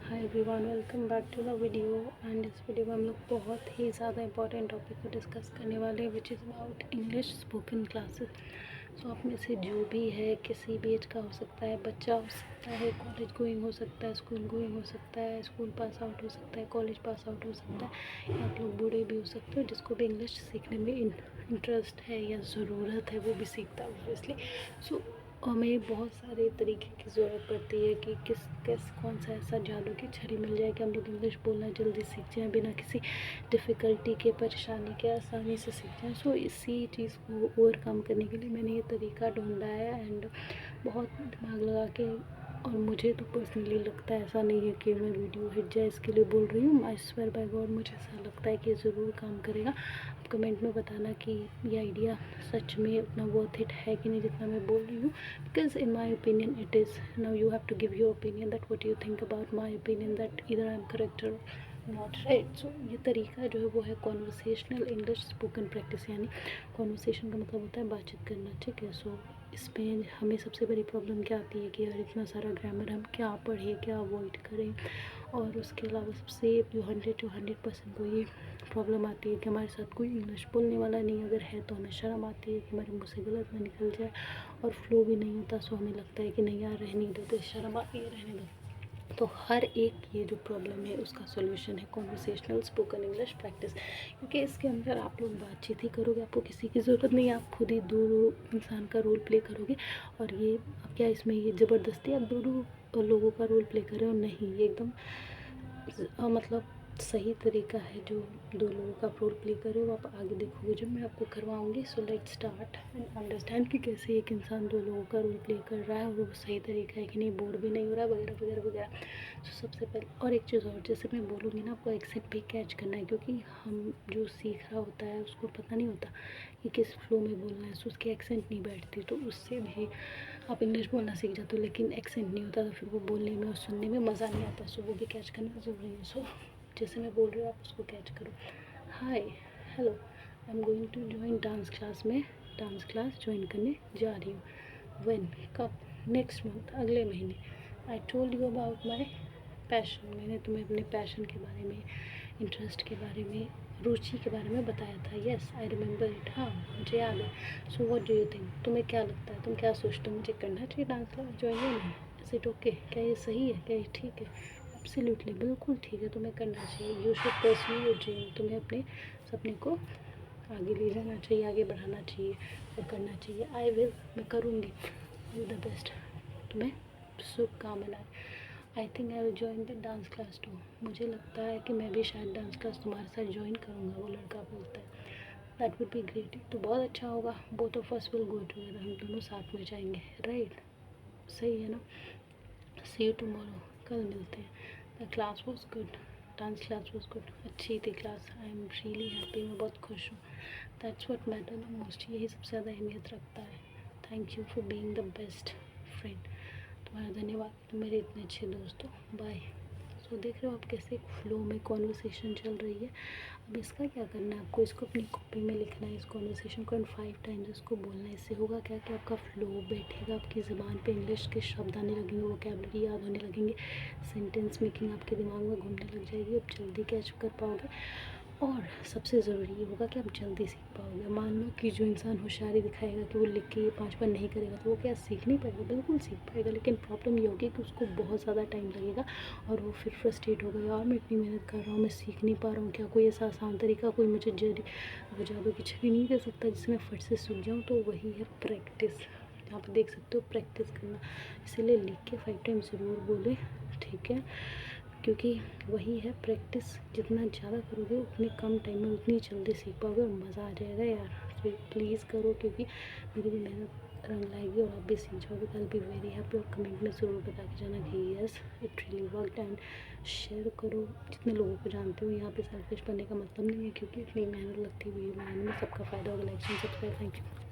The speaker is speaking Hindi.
Hi everyone, welcome back to the video. And इस वीडियो में हम लोग बहुत ही ज़्यादा इंपॉर्टेंट टॉपिक को डिस्कस करने वाले हैं, which is about English spoken classes. So आप में से जो भी है, किसी भी एज का हो सकता है, बच्चा हो सकता है, कॉलेज गोइंग हो सकता है, स्कूल गोइंग हो सकता है, स्कूल पास आउट हो सकता है, कॉलेज पास आउट हो सकता है, या आप लोग बूढ़े भी हो सकते हो, जिसको भी इंग्लिश सीखने में इंटरेस्ट है या ज़रूरत है वो भी सीखता है ऑब्वियसली। सो हमें बहुत सारे तरीके की ज़रूरत पड़ती है कि किस कौन सा ऐसा जादू की छड़ी मिल जाए कि हम लोग इंग्लिश बोलना जल्दी सीख जाएं, बिना किसी डिफ़िकल्टी के, परेशानी के, आसानी से सीख जाएं। सो इसी चीज़ को ओवरकम करने के लिए मैंने ये तरीका ढूंढा है एंड बहुत दिमाग लगा के। और मुझे तो पर्सनली लगता है, ऐसा नहीं है कि मैं वीडियो हिट जाए इसके लिए बोल रही हूँ, आई स्वेयर बाय गॉड मुझे ऐसा लगता है कि ये ज़रूर काम करेगा। आप कमेंट में बताना कि ये आइडिया सच में उतना वर्थ इट है कि नहीं जितना मैं बोल रही हूँ। Because in my opinion it is. Now you have to give your opinion that what you think about my opinion, that इधर आई एम करेक्ट और नॉट राइट। सो ये तरीका जो है वो है कॉन्वर्सेशनल इंग्लिश स्पोकन प्रैक्टिस। यानी कॉन्वर्सेशन का मतलब होता है बातचीत करना, ठीक है। सो इसमें हमें सबसे बड़ी प्रॉब्लम क्या आती है कि यार इतना सारा ग्रामर हम क्या पढ़ें, क्या अवॉइड करें। और उसके अलावा सबसे जो 100% को ये प्रॉब्लम आती है कि हमारे साथ कोई इंग्लिश बोलने वाला नहीं, अगर है तो हमें शर्म आती है कि हमारे मुँह से गलत ना निकल जाए, और फ्लो भी नहीं होता। सो हमें लगता है कि नहीं यार रहने दो, तो शर्म आती है, रहने दो। तो हर एक ये जो प्रॉब्लम है उसका सॉल्यूशन है कॉन्वर्सेशनल स्पोकन इंग्लिश प्रैक्टिस। क्योंकि इसके अंदर आप लोग बातचीत ही करोगे, आपको किसी की ज़रूरत नहीं है, आप खुद ही दो इंसान का रोल प्ले करोगे। और ये अब क्या इसमें ये ज़बरदस्ती आप दो लोगों का रोल प्ले कर रहे हो, नहीं, ये एकदम मतलब सही तरीका है जो दो लोगों का रोल प्ले कर रहे हो। आप आगे देखोगे जब मैं आपको करवाऊँगी। So let's start and understand कि कैसे एक इंसान दो लोगों का रोल प्ले कर रहा है और वो सही तरीका है कि नहीं, बोर भी नहीं हो रहा है, वगैरह वगैरह वगैरह। सो सबसे पहले और एक चीज़ और, जैसे मैं बोलूँगी ना, आपको एक्सेंट भी कैच करना है, क्योंकि हम जो सीख रहा होता है उसको पता नहीं होता कि किस फ्लो में बोलना है। सो उसकी एक्सेंट नहीं बैठती, तो उससे भी आप इंग्लिश बोलना सीख जाते हो, लेकिन एक्सेंट नहीं होता तो फिर वो बोलने में और सुनने में मज़ा नहीं आता। सो वो भी कैच करना ज़रूरी है। सो जैसे मैं बोल रही हूँ आप उसको कैच करो। Hi, hello, I am going to join dance class में, डांस क्लास ज्वाइन करने जा रही हूँ। व्हेन, कब? नेक्स्ट मंथ, अगले महीने। I told you about my passion, मैंने तुम्हें अपने पैशन के बारे में, इंटरेस्ट के बारे में, रुचि के बारे में बताया था। येस आई रिमेंबर इट, हाँ मुझे याद है। So what do you think, तुम्हें क्या लगता है, तुम क्या सोचते हो, मुझे करना चाहिए डांस क्लास ज्वाइन या नहीं? Is it okay? क्या ये सही है, क्या ये ठीक है? एब्सोल्युटली, बिल्कुल ठीक है, तुम्हें करना चाहिए। You should pursue your dream, तुम्हें अपने सपने को आगे ले जाना चाहिए, आगे बढ़ाना चाहिए और करना चाहिए। आई विल, मैं करूँगी, ऑल द बेस्ट, तुम्हें शुभकामनाएँ। I think I will join the dance class too, मुझे लगता है कि मैं भी शायद डांस क्लास तुम्हारे साथ ज्वाइन करूँगा, वो लड़का बोलता है। दैट वुड बी ग्रेट, तो बहुत अच्छा होगा। Both of us will go together, हम दोनों साथ में जाएंगे, राइट? सही है ना? सी यू टुमारो, कल मिलते हैं। The class was good, dance class was good, अच्छी थी class. I am really happy, मैं बहुत खुश हूँ। That's what matter the most, यही सबसे ज़्यादा अहमियत रखता है। Thank you for being the best friend, तुम्हारा धन्यवाद, तुम मेरे इतने अच्छे दोस्त हो, बाय। सो देख रहे हो आप कैसे एक फ्लो में कॉन्वर्सेशन चल रही है। अब इसका क्या करना है, आपको इसको अपनी कॉपी में लिखना है, इस कॉन्वर्सेशन को, एंड 5 टाइम्स इसको बोलना है। इससे होगा क्या कि आपका फ्लो बैठेगा, आपकी ज़बान पे इंग्लिश के शब्द आने लगेंगे, वोकैबुलरी याद होने लगेंगे, सेंटेंस मेकिंग आपके दिमाग में घूमने लग जाएगी, आप जल्दी कैच कर पाओगे। और सबसे ज़रूरी ये होगा कि आप जल्दी सीख पाओगे। मान लो कि जो इंसान होशियारी दिखाएगा कि वो लिख के ये 5 बार नहीं करेगा, तो वो क्या सीख नहीं पाएगा? बिल्कुल सीख पाएगा, लेकिन प्रॉब्लम ये होगी कि उसको बहुत ज़्यादा टाइम लगेगा और वो फिर फ्रस्ट्रेट होगा, यार मैं इतनी मेहनत कर रहा हूँ, मैं सीख नहीं पा रहा हूँ, क्या कोई ऐसा आसान तरीका, कोई मुझे जादू की छड़ी नहीं दे सकता जिससे मैं फट से सूख जाऊँ? तो वही है प्रैक्टिस। यहाँ पर देख सकते हो, प्रैक्टिस करना, इसीलिए लिख के 5 टाइम ज़रूर बोले, ठीक है? क्योंकि वही है प्रैक्टिस, जितना ज़्यादा करोगे उतने कम टाइम में उतनी जल्दी सीख पाओगे और मज़ा आ जाएगा यार। तो प्लीज़ करो, क्योंकि मेरी भी मेहनत रंग लाएगी और आप भी सीख जाओगे। कल बी वेरी हैप्पी, और कमेंट में ज़रूर बता के जाना कि yes it really worked. And share करो जितने लोगों को जानते हो। यहाँ पे सेल्फिश बनने का मतलब नहीं है, क्योंकि इतनी मेहनत लगती हुई बनाने में सबका फ़ायदा होगा। Like and subscribe, thank you.